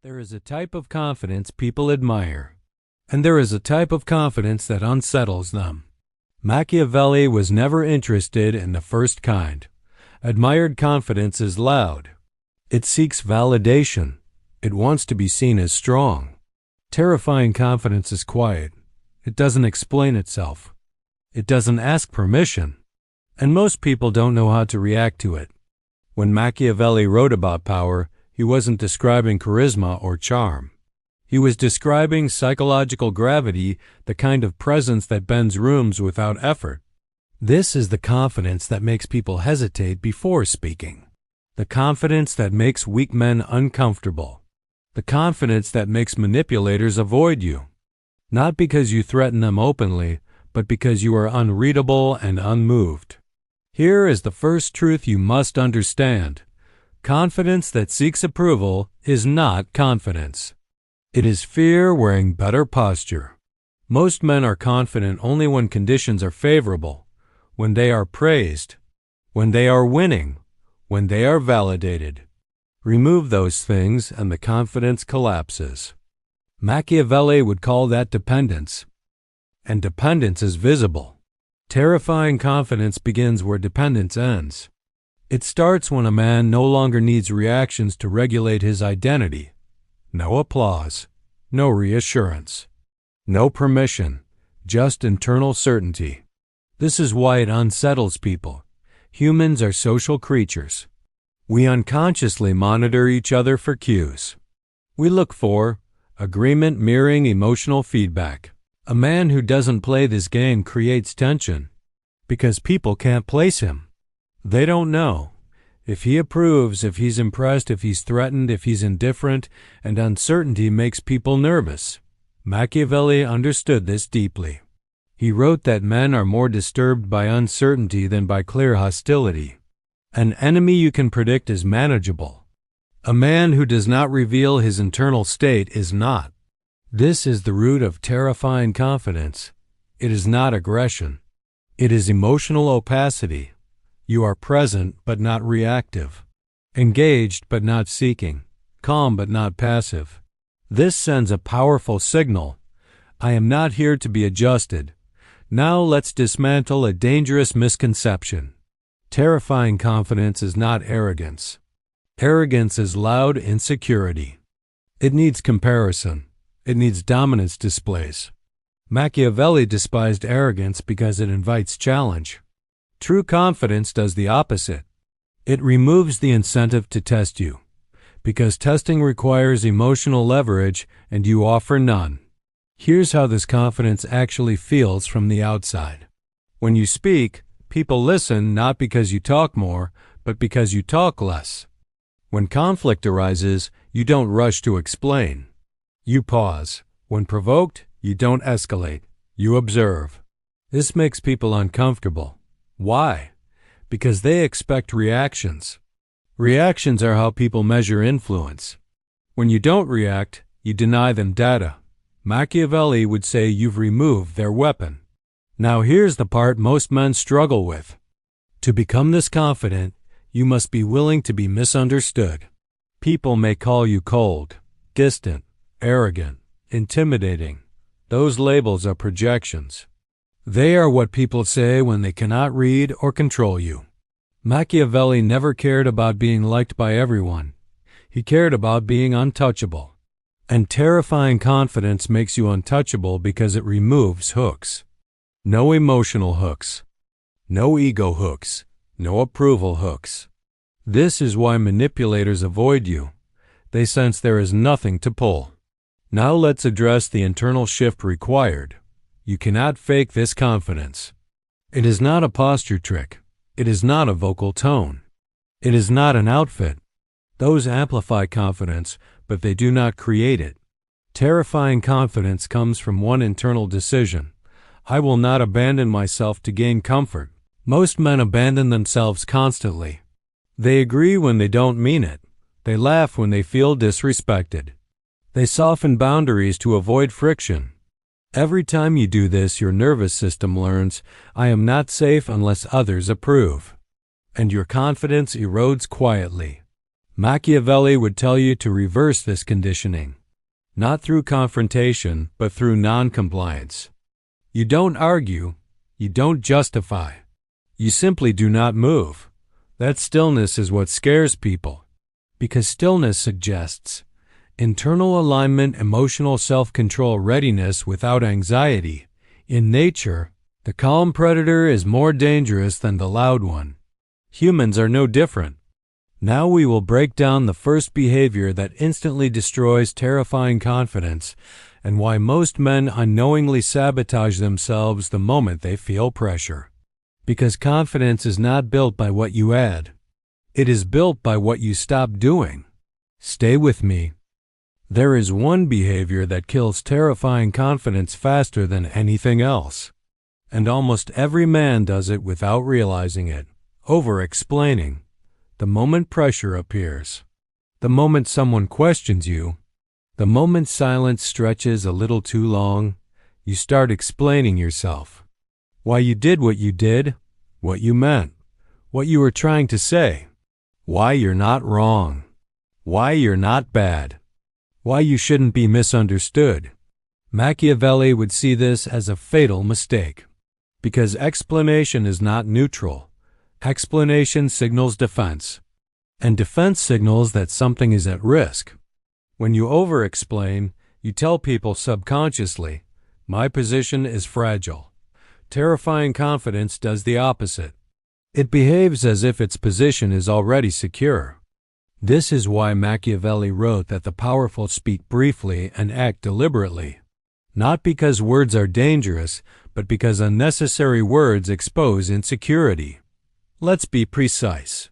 There is a type of confidence people admire, and there is a type of confidence that unsettles them. Machiavelli was never interested in the first kind. Admired confidence is loud. It seeks validation. It wants to be seen as strong. Terrifying confidence is quiet. It doesn't explain itself. It doesn't ask permission. And most people don't know how to react to it. When Machiavelli wrote about power, he wasn't describing charisma or charm. He was describing psychological gravity, the kind of presence that bends rooms without effort. This is the confidence that makes people hesitate before speaking. The confidence that makes weak men uncomfortable. The confidence that makes manipulators avoid you. Not because you threaten them openly, but because you are unreadable and unmoved. Here is the first truth you must understand. Confidence that seeks approval is not confidence. It is fear wearing better posture. Most men are confident only when conditions are favorable, when they are praised, when they are winning, when they are validated. Remove those things and the confidence collapses. Machiavelli would call that dependence. And dependence is visible. Terrifying confidence begins where dependence ends. It starts when a man no longer needs reactions to regulate his identity. No applause, no reassurance, no permission, just internal certainty. This is why it unsettles people. Humans are social creatures. We unconsciously monitor each other for cues. We look for agreement mirroring emotional feedback. A man who doesn't play this game creates tension because people can't place him. They don't know if he approves, if he's impressed, if he's threatened, if he's indifferent, and uncertainty makes people nervous. Machiavelli understood this deeply. He wrote that men are more disturbed by uncertainty than by clear hostility. An enemy you can predict is manageable. A man who does not reveal his internal state is not. This is the root of terrifying confidence. It is not aggression. It is emotional opacity. You are present but not reactive, engaged but not seeking, calm but not passive. This sends a powerful signal. I am not here to be adjusted. Now let's dismantle a dangerous misconception. Terrifying confidence is not arrogance. Arrogance is loud insecurity. It needs comparison. It needs dominance displays. Machiavelli despised arrogance because it invites challenge. True confidence does the opposite. It removes the incentive to test you, because testing requires emotional leverage and you offer none. Here's how this confidence actually feels from the outside. When you speak, people listen not because you talk more, but because you talk less. When conflict arises, you don't rush to explain. You pause. When provoked, you don't escalate. You observe. This makes people uncomfortable. Why? Because they expect reactions. Reactions are how people measure influence. When you don't react, you deny them data. Machiavelli would say you've removed their weapon. Now here's the part most men struggle with. To become this confident, you must be willing to be misunderstood. People may call you cold, distant, arrogant, intimidating. Those labels are projections. They are what people say when they cannot read or control you. Machiavelli never cared about being liked by everyone. He cared about being untouchable. And terrifying confidence makes you untouchable because it removes hooks. No emotional hooks. No ego hooks. No approval hooks. This is why manipulators avoid you. They sense there is nothing to pull. Now let's address the internal shift required. You cannot fake this confidence. It is not a posture trick. It is not a vocal tone. It is not an outfit. Those amplify confidence, but they do not create it. Terrifying confidence comes from one internal decision. I will not abandon myself to gain comfort. Most men abandon themselves constantly. They agree when they don't mean it. They laugh when they feel disrespected. They soften boundaries to avoid friction. Every time you do this, your nervous system learns, I am not safe unless others approve. And your confidence erodes quietly. Machiavelli would tell you to reverse this conditioning, not through confrontation, but through non-compliance. You don't argue, you don't justify, you simply do not move. That stillness is what scares people, because stillness suggests internal alignment, emotional self-control, readiness without anxiety. In nature, the calm predator is more dangerous than the loud one. Humans are no different. Now we will break down the first behavior that instantly destroys terrifying confidence and why most men unknowingly sabotage themselves the moment they feel pressure. Because confidence is not built by what you add. It is built by what you stop doing. Stay with me. There is one behavior that kills terrifying confidence faster than anything else. And almost every man does it without realizing it. Over-explaining. The moment pressure appears. The moment someone questions you. The moment silence stretches a little too long, you start explaining yourself. Why you did what you did, what you meant, what you were trying to say. Why you're not wrong. Why you're not bad. Why you shouldn't be misunderstood. Machiavelli would see this as a fatal mistake. Because explanation is not neutral. Explanation signals defense. And defense signals that something is at risk. When you over-explain, you tell people subconsciously, my position is fragile. Terrifying confidence does the opposite. It behaves as if its position is already secure. This is why Machiavelli wrote that the powerful speak briefly and act deliberately. Not because words are dangerous, but because unnecessary words expose insecurity. Let's be precise.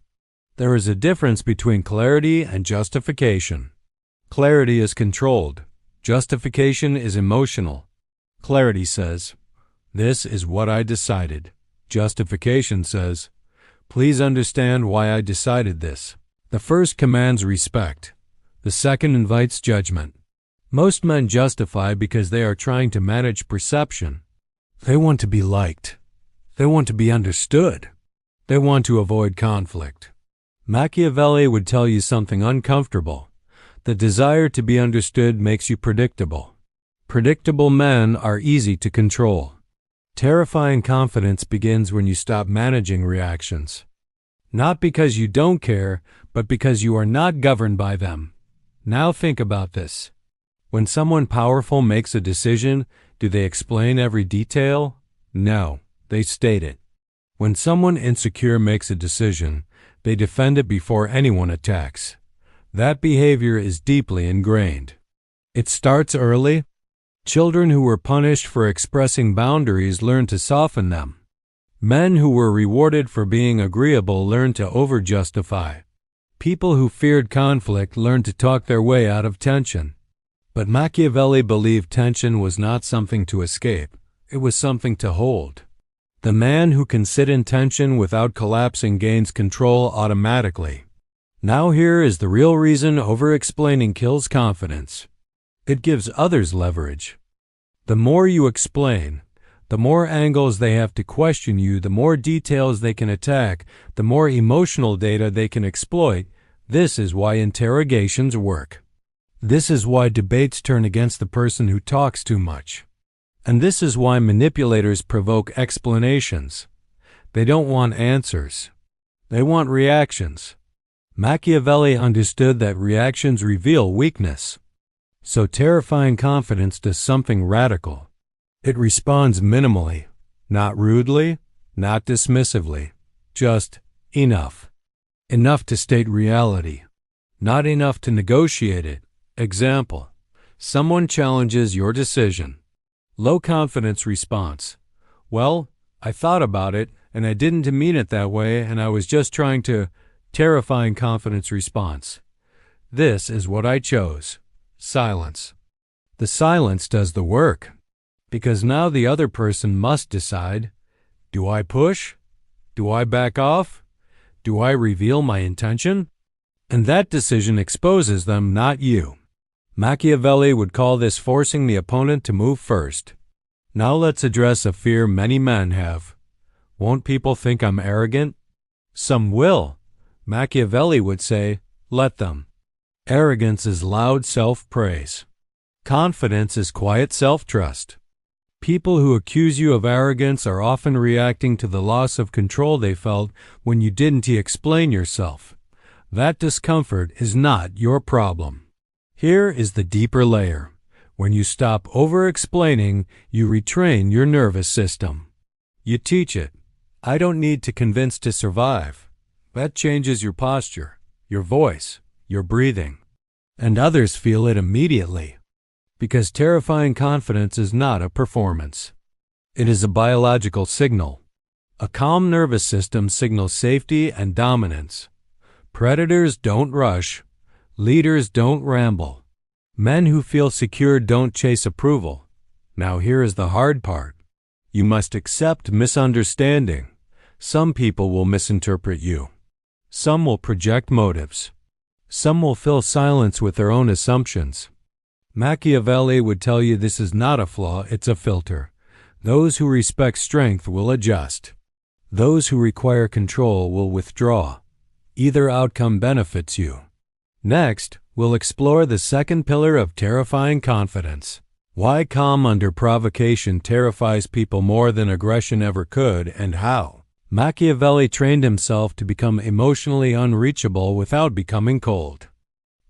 There is a difference between clarity and justification. Clarity is controlled. Justification is emotional. Clarity says, this is what I decided. Justification says, please understand why I decided this. The first commands respect. The second invites judgment. Most men justify because they are trying to manage perception. They want to be liked. They want to be understood. They want to avoid conflict. Machiavelli would tell you something uncomfortable. The desire to be understood makes you predictable. Predictable men are easy to control. Terrifying confidence begins when you stop managing reactions. Not because you don't care, but because you are not governed by them. Now think about this. When someone powerful makes a decision, do they explain every detail? No, they state it. When someone insecure makes a decision, they defend it before anyone attacks. That behavior is deeply ingrained. It starts early. Children who were punished for expressing boundaries learn to soften them. Men who were rewarded for being agreeable learn to over-justify. People who feared conflict learn to talk their way out of tension. But Machiavelli believed tension was not something to escape. It was something to hold. The man who can sit in tension without collapsing gains control automatically. Now here is the real reason over-explaining kills confidence. It gives others leverage. The more you explain, the more angles they have to question you, the more details they can attack, the more emotional data they can exploit. This is why interrogations work. This is why debates turn against the person who talks too much. And this is why manipulators provoke explanations. They don't want answers. They want reactions. Machiavelli understood that reactions reveal weakness. So terrifying confidence does something radical. It responds minimally, not rudely, not dismissively, just enough. Enough to state reality, not enough to negotiate it. Example, someone challenges your decision. Low confidence response. Well, I thought about it, and I didn't mean it that way, and I was just trying to. Terrifying confidence response. This is what I chose. Silence. The silence does the work. Because now the other person must decide, do I push? Do I back off? Do I reveal my intention? And that decision exposes them, not you. Machiavelli would call this forcing the opponent to move first. Now let's address a fear many men have. Won't people think I'm arrogant? Some will. Machiavelli would say, Let them. Arrogance is loud self-praise. Confidence is quiet self-trust. People who accuse you of arrogance are often reacting to the loss of control they felt when you didn't explain yourself. That discomfort is not your problem. Here is the deeper layer. When you stop over-explaining, you retrain your nervous system. You teach it. I don't need to convince to survive. That changes your posture, your voice, your breathing. And others feel it immediately. Because terrifying confidence is not a performance. It is a biological signal. A calm nervous system signals safety and dominance. Predators don't rush. Leaders don't ramble. Men who feel secure don't chase approval. Now here is the hard part. You must accept misunderstanding. Some people will misinterpret you. Some will project motives. Some will fill silence with their own assumptions. Machiavelli would tell you this is not a flaw, it's a filter. Those who respect strength will adjust. Those who require control will withdraw. Either outcome benefits you. Next, we'll explore the second pillar of terrifying confidence. Why calm under provocation terrifies people more than aggression ever could, and how. Machiavelli trained himself to become emotionally unreachable without becoming cold.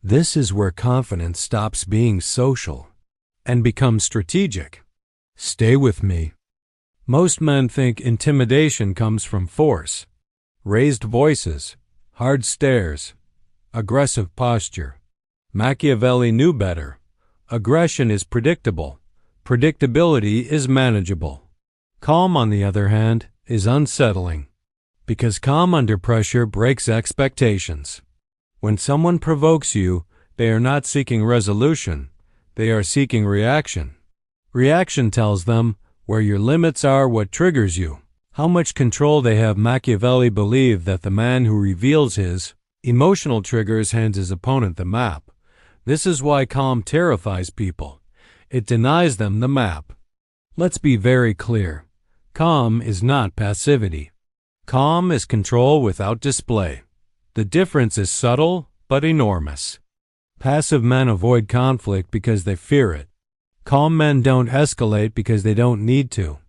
This is where confidence stops being social and becomes strategic. Stay with me. Most men think intimidation comes from force, raised voices, hard stares, aggressive posture. Machiavelli knew better. Aggression is predictable. Predictability is manageable. Calm, on the other hand, is unsettling. Because calm under pressure breaks expectations. When someone provokes you, they are not seeking resolution, they are seeking reaction. Reaction tells them where your limits are, what triggers you, how much control they have. Machiavelli believed that the man who reveals his emotional triggers hands his opponent the map. This is why calm terrifies people. It denies them the map. Let's be very clear. Calm is not passivity. Calm is control without display. The difference is subtle but enormous. Passive men avoid conflict because they fear it. Calm men don't escalate because they don't need to.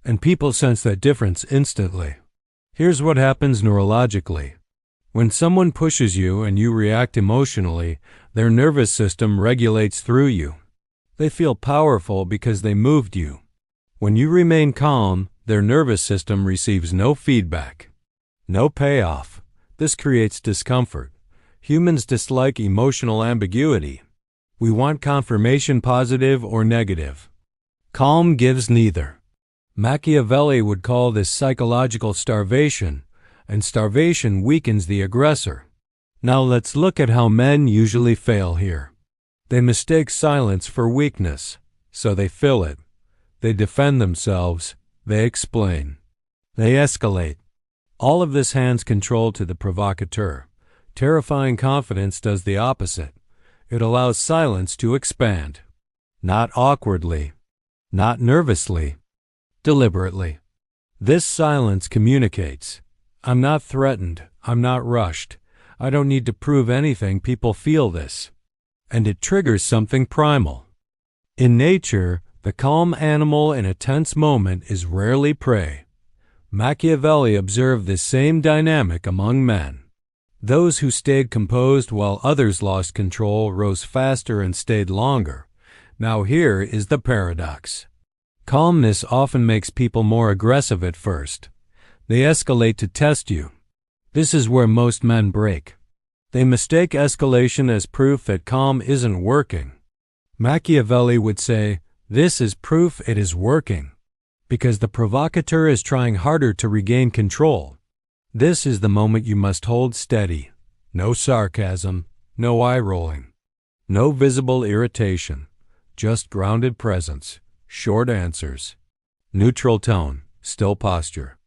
And people sense that difference instantly. Here's what happens neurologically. When someone pushes you and you react emotionally, their nervous system regulates through you. They feel powerful because they moved you. When you remain calm, their nervous system receives no feedback, no payoff. This creates discomfort. Humans dislike emotional ambiguity. We want confirmation, positive or negative. Calm gives neither. Machiavelli would call this psychological starvation, and starvation weakens the aggressor. Now let's look at how men usually fail here. They mistake silence for weakness, so they fill it. They defend themselves. They explain. They escalate. All of this hands control to the provocateur. Terrifying confidence does the opposite. It allows silence to expand. Not awkwardly. Not nervously. Deliberately. This silence communicates. I'm not threatened. I'm not rushed. I don't need to prove anything. People feel this. And it triggers something primal. In nature, the calm animal in a tense moment is rarely prey. Machiavelli observed this same dynamic among men. Those who stayed composed while others lost control rose faster and stayed longer. Now here is the paradox. Calmness often makes people more aggressive at first. They escalate to test you. This is where most men break. They mistake escalation as proof that calm isn't working. Machiavelli would say, "This is proof it is working," because the provocateur is trying harder to regain control. This is the moment you must hold steady. No sarcasm, no eye-rolling, no visible irritation, just grounded presence, short answers, neutral tone, still posture.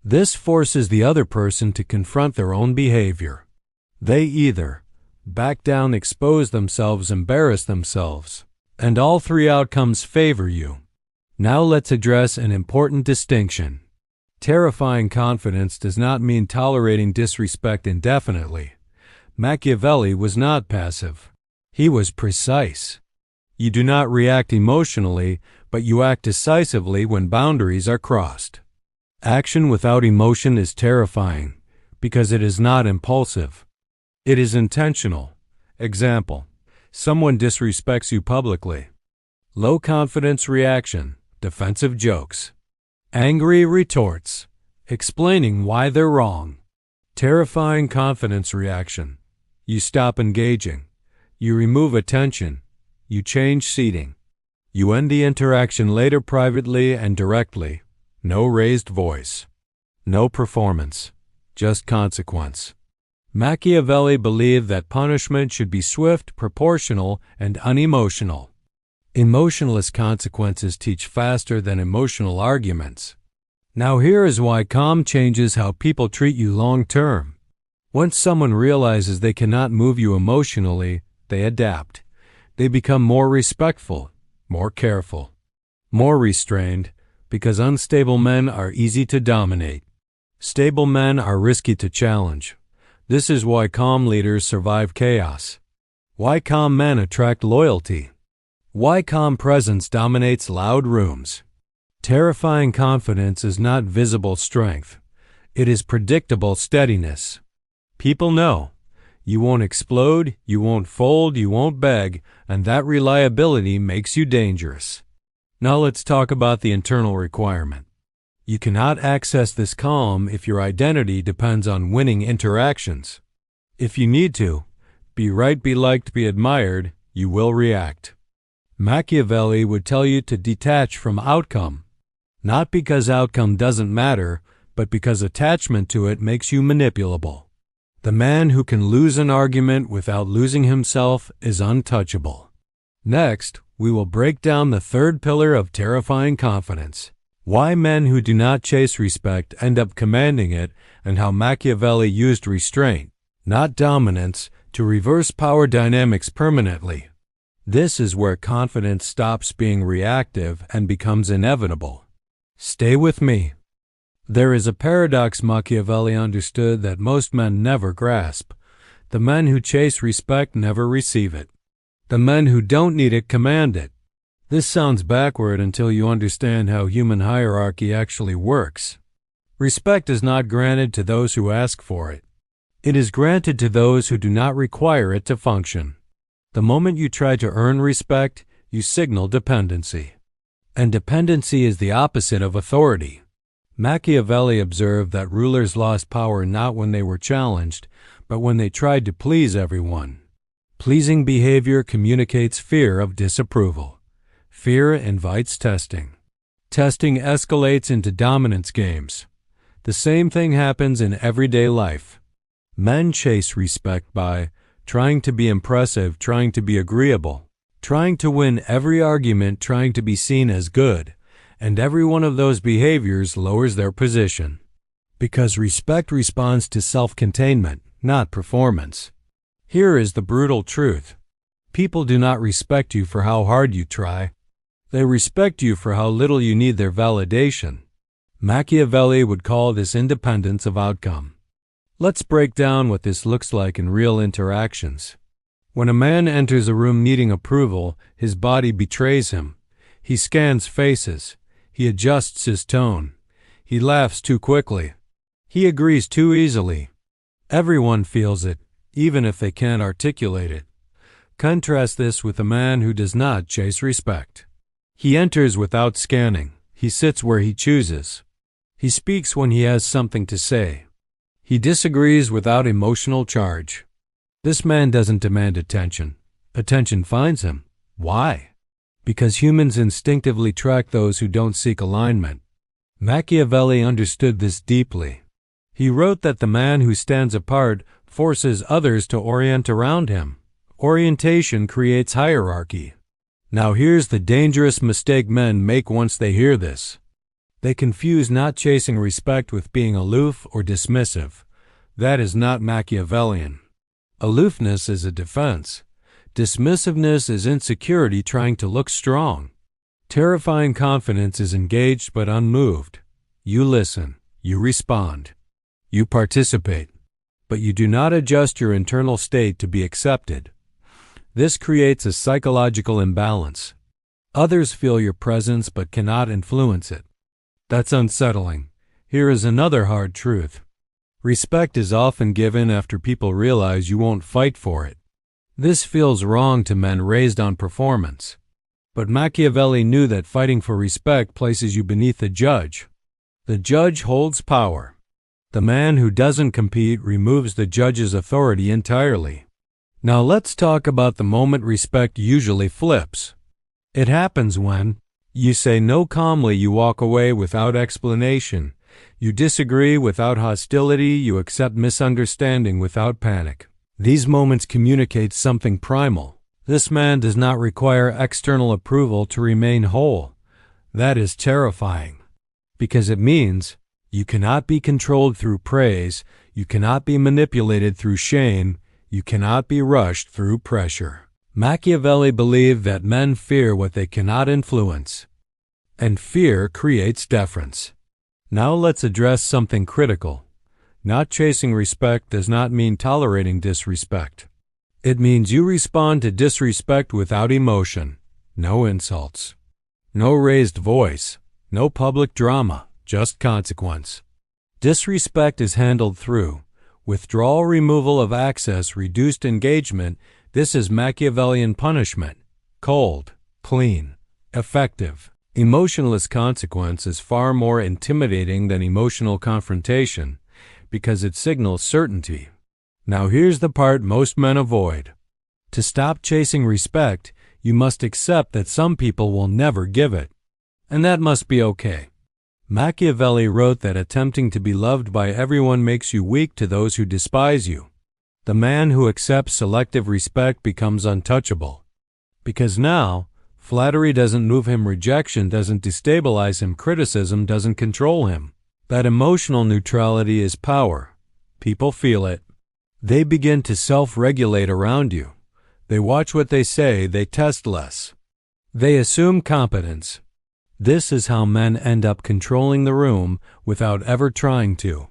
This forces the other person to confront their own behavior. They either back down, expose themselves, embarrass themselves, and all three outcomes favor you. Now let's address an important distinction. Terrifying confidence does not mean tolerating disrespect indefinitely. Machiavelli was not passive. He was precise. You do not react emotionally, but you act decisively when boundaries are crossed. Action without emotion is terrifying because it is not impulsive. It is intentional. Example: someone disrespects you publicly. Low confidence reaction, defensive jokes. Angry retorts, explaining why they're wrong. Terrifying confidence reaction. You stop engaging. You remove attention. You change seating. You end the interaction later privately and directly. No raised voice. No performance. Just consequence. Machiavelli believed that punishment should be swift, proportional, and unemotional. Emotionless consequences teach faster than emotional arguments. Now here is why calm changes how people treat you long term. Once someone realizes they cannot move you emotionally, they adapt. They become more respectful, more careful, more restrained, because unstable men are easy to dominate. Stable men are risky to challenge. This is why calm leaders survive chaos. Why calm men attract loyalty. Why calm presence dominates loud rooms. Terrifying confidence is not visible strength. It is predictable steadiness. People know. You won't explode, you won't fold, you won't beg, and that reliability makes you dangerous. Now let's talk about the internal requirement. You cannot access this calm if your identity depends on winning interactions. If you need to, be right, be liked, be admired, you will react. Machiavelli would tell you to detach from outcome, not because outcome doesn't matter, but because attachment to it makes you manipulable. The man who can lose an argument without losing himself is untouchable. Next, we will break down the third pillar of terrifying confidence. Why men who do not chase respect end up commanding it, and how Machiavelli used restraint, not dominance, to reverse power dynamics permanently. This is where confidence stops being reactive and becomes inevitable. Stay with me. There is a paradox Machiavelli understood that most men never grasp. The men who chase respect never receive it. The men who don't need it command it. This sounds backward until you understand how human hierarchy actually works. Respect is not granted to those who ask for it. It is granted to those who do not require it to function. The moment you try to earn respect, you signal dependency. And dependency is the opposite of authority. Machiavelli observed that rulers lost power not when they were challenged, but when they tried to please everyone. Pleasing behavior communicates fear of disapproval. Fear invites testing. Testing escalates into dominance games. The same thing happens in everyday life. Men chase respect by trying to be impressive, trying to be agreeable, trying to win every argument, trying to be seen as good, and every one of those behaviors lowers their position. Because respect responds to self-containment, not performance. Here is the brutal truth. People do not respect you for how hard you try. They respect you for how little you need their validation. Machiavelli would call this independence of outcome. Let's break down what this looks like in real interactions. When a man enters a room needing approval, his body betrays him. He scans faces. He adjusts his tone. He laughs too quickly. He agrees too easily. Everyone feels it, even if they can't articulate it. Contrast this with a man who does not chase respect. He enters without scanning. He sits where he chooses. He speaks when he has something to say. He disagrees without emotional charge. This man doesn't demand attention. Attention finds him. Why? Because humans instinctively track those who don't seek alignment. Machiavelli understood this deeply. He wrote that the man who stands apart forces others to orient around him. Orientation creates hierarchy. Now here's the dangerous mistake men make once they hear this. They confuse not chasing respect with being aloof or dismissive. That is not Machiavellian. Aloofness is a defense. Dismissiveness is insecurity trying to look strong. Terrifying confidence is engaged but unmoved. You listen. You respond. You participate. but you do not adjust your internal state to be accepted. This creates a psychological imbalance. Others feel your presence but cannot influence it. That's unsettling. Here is another hard truth. Respect is often given after people realize you won't fight for it. This feels wrong to men raised on performance. But Machiavelli knew that fighting for respect places you beneath the judge. The judge holds power. The man who doesn't compete removes the judge's authority entirely. Now let's talk about the moment respect usually flips. It happens when you say no calmly, you walk away without explanation, you disagree without hostility, you accept misunderstanding without panic. These moments communicate something primal. This man does not require external approval to remain whole. That is terrifying, because it means you cannot be controlled through praise, you cannot be manipulated through shame, you cannot be rushed through pressure. Machiavelli believed that men fear what they cannot influence, and fear creates deference. Now let's address something critical. Not chasing respect does not mean tolerating disrespect. It means you respond to disrespect without emotion, no insults, no raised voice, no public drama, just consequence. Disrespect is handled through withdrawal, removal of access, reduced engagement. This is Machiavellian punishment. Cold, clean, effective. Emotionless consequence is far more intimidating than emotional confrontation because it signals certainty. Now here's the part most men avoid. To stop chasing respect, you must accept that some people will never give it, and that must be okay. Machiavelli wrote that attempting to be loved by everyone makes you weak to those who despise you. The man who accepts selective respect becomes untouchable. Because now, flattery doesn't move him, rejection doesn't destabilize him, criticism doesn't control him. That emotional neutrality is power. People feel it. They begin to self-regulate around you. They watch what they say, they test less. They assume competence. This is how men end up controlling the room without ever trying to.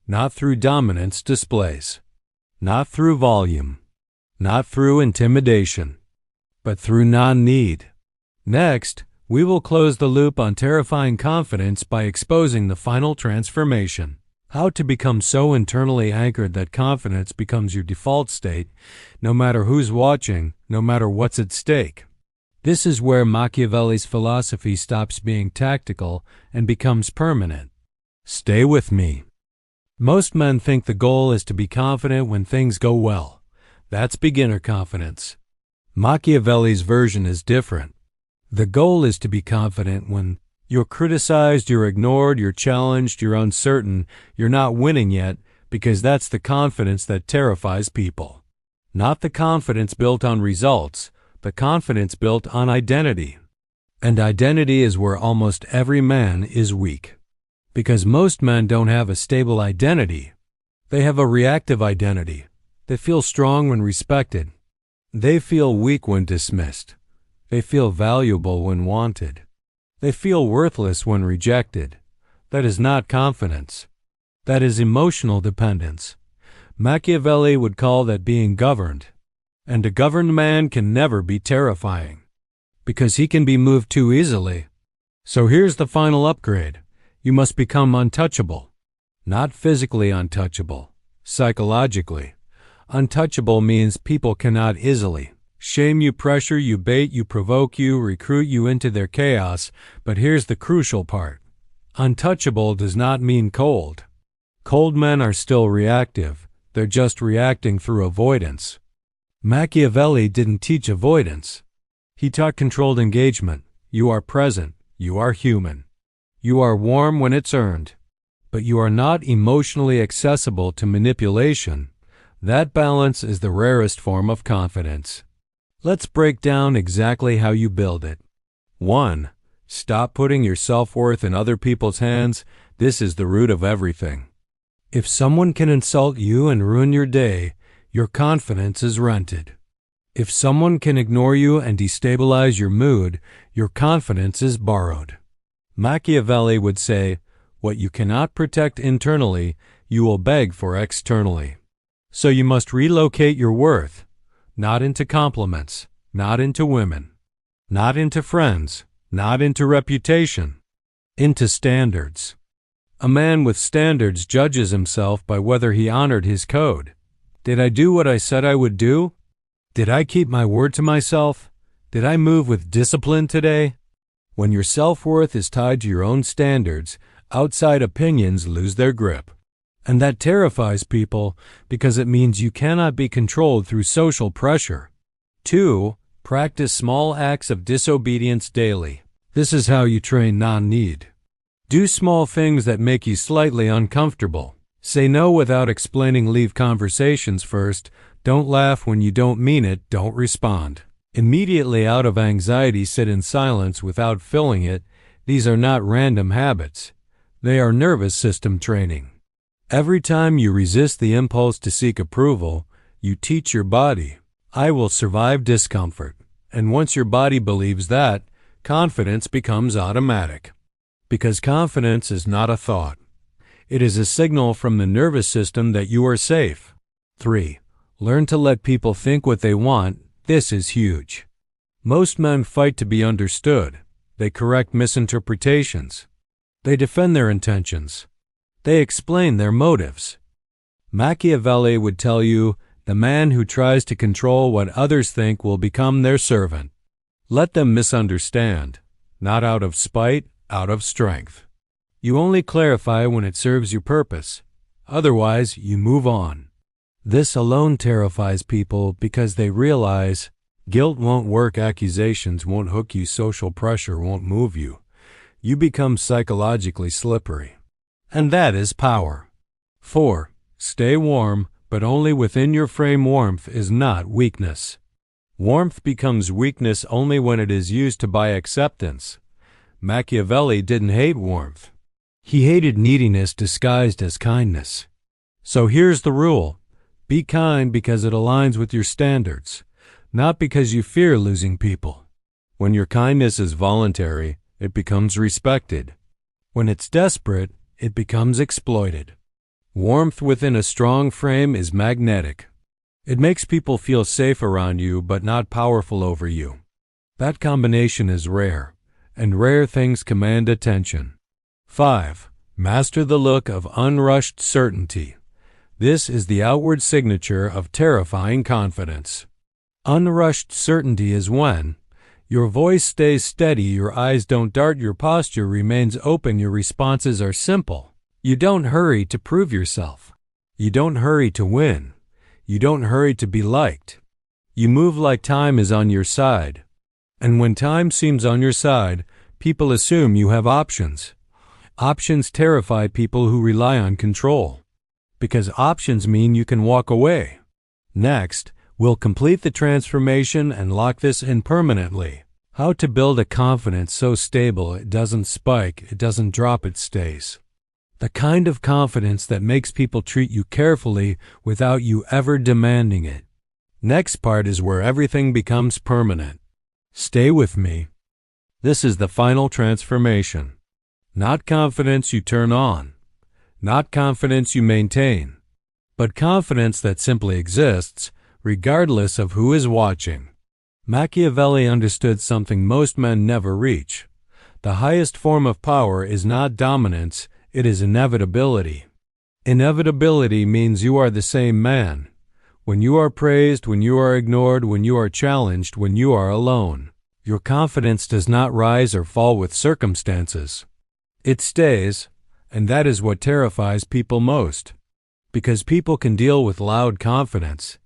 Not through dominance displays. Not through volume. Not through intimidation. But through non-need. Next, we will close the loop on terrifying confidence by exposing the final transformation. How to become so internally anchored that confidence becomes your default state, no matter who's watching, no matter what's at stake. This is where Machiavelli's philosophy stops being tactical and becomes permanent. Stay with me. Most men think the goal is to be confident when things go well. That's beginner confidence. Machiavelli's version is different. The goal is to be confident when you're criticized, you're ignored, you're challenged, you're uncertain, you're not winning yet, because that's the confidence that terrifies people. Not the confidence built on results, the confidence built on identity. And identity is where almost every man is weak. Because most men don't have a stable identity. They have a reactive identity. They feel strong when respected. They feel weak when dismissed. They feel valuable when wanted. They feel worthless when rejected. That is not confidence. That is emotional dependence. Machiavelli would call that being governed. And a governed man can never be terrifying, because he can be moved too easily. So here's the final upgrade. You must become untouchable. Not physically untouchable, psychologically. Untouchable means people cannot easily shame you, pressure you, bait you, provoke you, recruit you into their chaos. But here's the crucial part. Untouchable does not mean cold. Cold men are still reactive. They're just reacting through avoidance. Machiavelli didn't teach avoidance. He taught controlled engagement. You are present. You are human. You are warm when it's earned. But you are not emotionally accessible to manipulation. That balance is the rarest form of confidence. Let's break down exactly how you build it. 1. Stop putting your self-worth in other people's hands. This is the root of everything. If someone can insult you and ruin your day, your confidence is rented. If someone can ignore you and destabilize your mood, your confidence is borrowed. Machiavelli would say, what you cannot protect internally, you will beg for externally. So you must relocate your worth, not into compliments, not into women, not into friends, not into reputation, into standards. A man with standards judges himself by whether he honored his code. Did I do what I said I would do? Did I keep my word to myself? Did I move with discipline today? When your self-worth is tied to your own standards, outside opinions lose their grip. And that terrifies people because it means you cannot be controlled through social pressure. 2. Practice small acts of disobedience daily. This is how you train non-need. Do small things that make you slightly uncomfortable. Say no without explaining. Leave conversations first. Don't laugh when you don't mean it. Don't respond. Immediately out of anxiety, sit in silence without filling it. These are not random habits. They are nervous system training. Every time you resist the impulse to seek approval, you teach your body, I will survive discomfort. And once your body believes that, confidence becomes automatic. Because confidence is not a thought. It is a signal from the nervous system that you are safe. 3. Learn to let people think what they want. This is huge. Most men fight to be understood. They correct misinterpretations. They defend their intentions. They explain their motives. Machiavelli would tell you, the man who tries to control what others think will become their servant. Let them misunderstand, not out of spite, out of strength. You only clarify when it serves your purpose. Otherwise, you move on. This alone terrifies people because they realize guilt won't work, accusations won't hook you, social pressure won't move you. You become psychologically slippery. And that is power. 4. Stay warm, but only within your frame. Warmth is not weakness. Warmth becomes weakness only when it is used to buy acceptance. Machiavelli didn't hate warmth. He hated neediness disguised as kindness. So here's the rule. Be kind because it aligns with your standards, not because you fear losing people. When your kindness is voluntary, it becomes respected. When it's desperate, it becomes exploited. Warmth within a strong frame is magnetic. It makes people feel safe around you but not powerful over you. That combination is rare, and rare things command attention. 5. Master the look of unrushed certainty. This is the outward signature of terrifying confidence. Unrushed certainty is when your voice stays steady, your eyes don't dart, your posture remains open, your responses are simple. You don't hurry to prove yourself. You don't hurry to win. You don't hurry to be liked. You move like time is on your side. And when time seems on your side, people assume you have options. Options terrify people who rely on control. Because options mean you can walk away. Next, we'll complete the transformation and lock this in permanently. How to build a confidence so stable it doesn't spike, it doesn't drop, it stays. The kind of confidence that makes people treat you carefully without you ever demanding it. Next part is where everything becomes permanent. Stay with me. This is the final transformation. Not confidence you turn on. Not confidence you maintain. But confidence that simply exists, regardless of who is watching. Machiavelli understood something most men never reach. The highest form of power is not dominance, it is inevitability. Inevitability means you are the same man. When you are praised, when you are ignored, when you are challenged, when you are alone. Your confidence does not rise or fall with circumstances. It stays, and that is what terrifies people most. Because people can deal with loud confidence.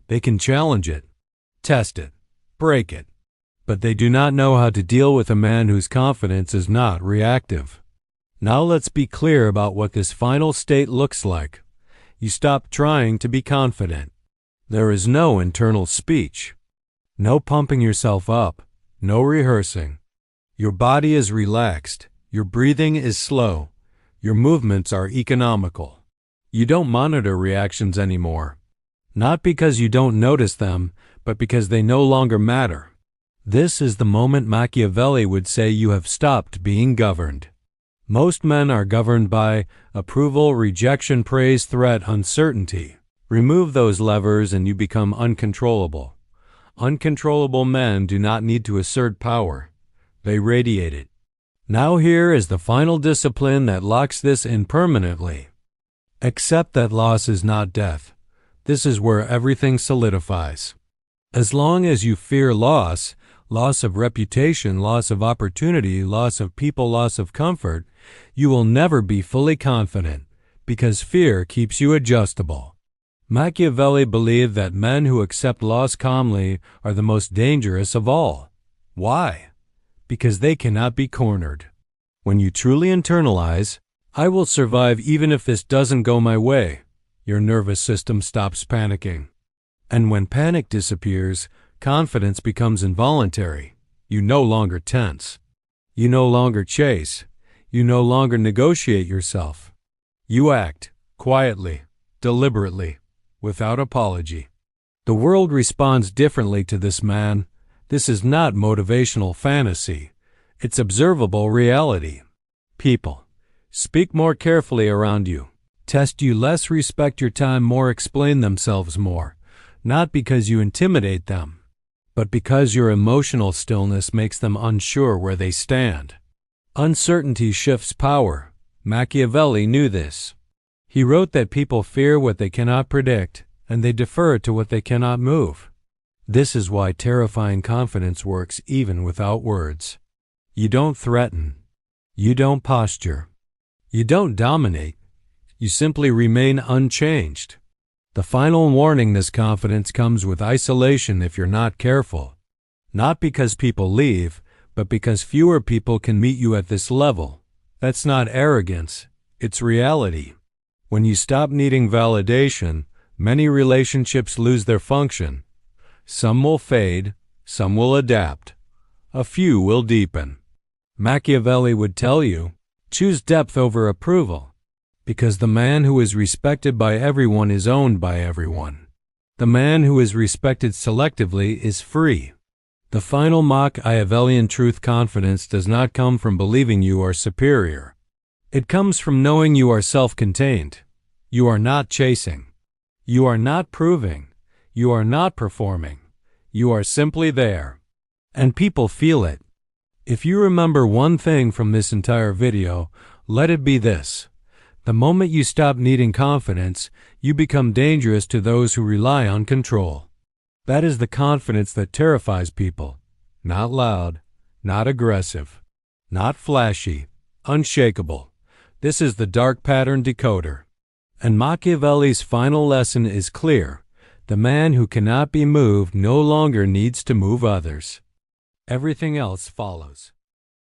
They can challenge it, test it, break it. But they do not know how to deal with a man whose confidence is not reactive. Now let's be clear about what this final state looks like. You stop trying to be confident. There is no internal speech. No pumping yourself up. No rehearsing. Your body is relaxed. Your breathing is slow. Your movements are economical. You don't monitor reactions anymore. Not because you don't notice them, but because they no longer matter. This is the moment Machiavelli would say you have stopped being governed. Most men are governed by approval, rejection, praise, threat, uncertainty. Remove those levers and you become uncontrollable. Uncontrollable men do not need to assert power. They radiate it. Now here is the final discipline that locks this in permanently. Accept that loss is not death. This is where everything solidifies. As long as you fear loss, loss of reputation, loss of opportunity, loss of people, loss of comfort, you will never be fully confident, because fear keeps you adjustable. Machiavelli believed that men who accept loss calmly are the most dangerous of all. Why? Because they cannot be cornered. When you truly internalize, "I will survive even if this doesn't go my way," your nervous system stops panicking. And when panic disappears, confidence becomes involuntary. You no longer tense. You no longer chase. You no longer negotiate yourself. You act quietly, deliberately, without apology. The world responds differently to this man. This is not motivational fantasy. It's observable reality. People speak more carefully around you, test you less, respect your time more, explain themselves more, not because you intimidate them, but because your emotional stillness makes them unsure where they stand. Uncertainty shifts power. Machiavelli knew this. He wrote that people fear what they cannot predict, and they defer to what they cannot move. This is why terrifying confidence works even without words. You don't threaten. You don't posture. You don't dominate. You simply remain unchanged. The final warning: this confidence comes with isolation if you're not careful. Not because people leave, but because fewer people can meet you at this level. That's not arrogance, it's reality. When you stop needing validation, many relationships lose their function. Some will fade, some will adapt. A few will deepen. Machiavelli would tell you, choose depth over approval, because the man who is respected by everyone is owned by everyone. The man who is respected selectively is free. The final Machiavellian truth: confidence does not come from believing you are superior. It comes from knowing you are self-contained. You are not chasing. You are not proving. You are not performing. You are simply there. And people feel it. If you remember one thing from this entire video, let it be this: the moment you stop needing confidence, you become dangerous to those who rely on control. That is the confidence that terrifies people. Not loud, not aggressive, not flashy, unshakable. This is the dark pattern decoder. And Machiavelli's final lesson is clear. The man who cannot be moved no longer needs to move others. Everything else follows.